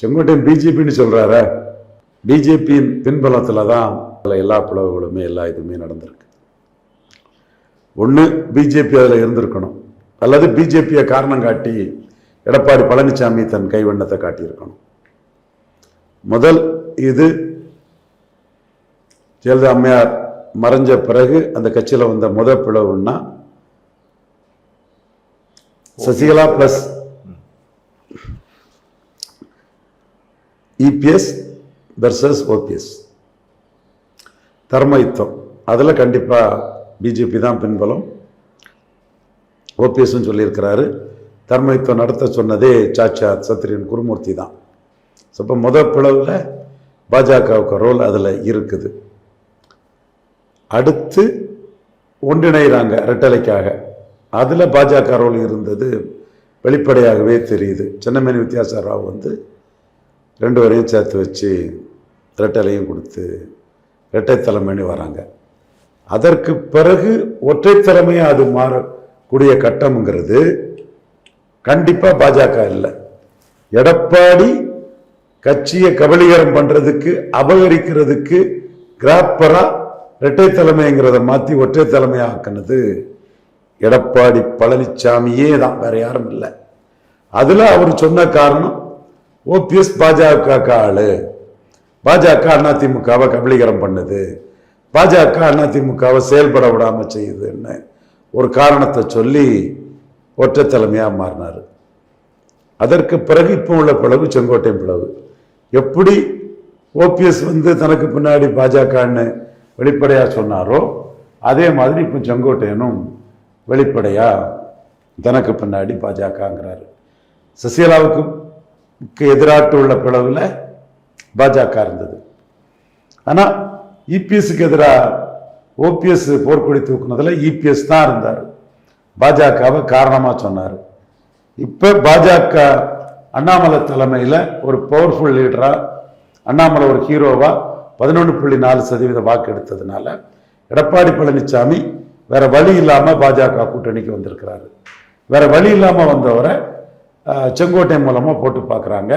செங்கோட்டையன் பிஜேபின்னு சொல்றாரு. பிஜேபியின் பின்பலத்தில் தான் எல்லா பிளவுகளுமே எல்லா இதுவுமே நடந்திருக்கு. ஒன்று பிஜேபி அதில் இருந்திருக்கணும், அல்லது பிஜேபியை காரணம் காட்டி எடப்பாடி பழனிசாமி தன் கைவண்ணத்தை காட்டியிருக்கணும். முதல் இது ஜெயலலிதா அம்மையார் மறைஞ்ச பிறகு அந்த கட்சியில் வந்த முதல் பிளவுன்னா Sasikala plus EPS versus OPS தர்ம யுத்தம். அதில் கண்டிப்பாக பிஜேபி தான் பின்பலம். ஓபிஎஸ்ன்னு சொல்லியிருக்கிறாரு. தர்ம யுத்தம் நடத்த சொன்னதே சாட்சாத் சத்திரியன் குருமூர்த்தி தான். இப்போ முதல் பிளவில் பாஜகவுக்கு ரோல் அதில் இருக்குது. அடுத்து ஒன்றிணைகிறாங்க ரெட்டலைக்காக. அதில் பாஜக ரோல் இருந்தது வெளிப்படையாகவே தெரியுது. சின்னமேனி வித்யாசார ராவ் வந்து ரெண்டு வரையும் சேர்த்து வச்சு ரெட்டலையும் கொடுத்து இரட்டை தலைமைன்னு வராங்க. அதற்கு பிறகு ஒற்றை தலைமையாக அது மாறக்கூடிய கட்டம்ங்கிறது கண்டிப்பாக பாஜக இல்லை. எடப்பாடி கட்சியை கபலீகரம் பண்ணுறதுக்கு அபகரிக்கிறதுக்கு கிராப்பரா இரட்டை தலைமைங்கிறத மாற்றி ஒற்றை தலைமையாக ஆக்கினது எடப்பாடி பழனிசாமியே தான், வேற யாரும் இல்லை. அதில் அவர் சொன்ன காரணம் ஓபிஎஸ் பாஜக ஆளு, பாஜக அதிமுகவை கபலீகரம் பண்ணுது, பாஜக அதிமுகவை செயல்பட விடாம செய்யுதுன்னு ஒரு காரணத்தை சொல்லி ஒற்றை தலைமையாக மாறினார். அதற்கு பிறகு இப்போ உள்ள பிளவு செங்கோட்டையன் பிளவு. எப்படி ஓபிஎஸ் வந்து தனக்கு பின்னாடி பாஜகன்னு வெளிப்படையாக சொன்னாரோ அதே மாதிரி இப்போ செங்கோட்டையனும் வெளிப்படையாக தனக்கு பின்னாடி பாஜகங்கிறாரு. சசிகலாவுக்கு எதிராட்டு உள்ள பிளவில் பாஜக இருந்தது. ஆனால் இபிஎஸ்க்கு எதிராக ஓபிஎஸ் போர்க்கொடி தூக்குனதில் இபிஎஸ் தான் இருந்தார். பாஜகவை காரணமாக சொன்னார். இப்போ பாஜக அண்ணாமலை தலைமையில் ஒரு பவர்ஃபுல் லீடராக, அண்ணாமலை ஒரு ஹீரோவாக 11.4% வாக்கு எடுத்ததுனால எடப்பாடி பழனிசாமி வேற வழி இல்லாமல் பாஜக கூட்டணிக்கு வந்திருக்கிறாரு. வேற வழி இல்லாமல் வந்தவரை செங்கோட்டையன் மூலமாக போட்டு பார்க்குறாங்க.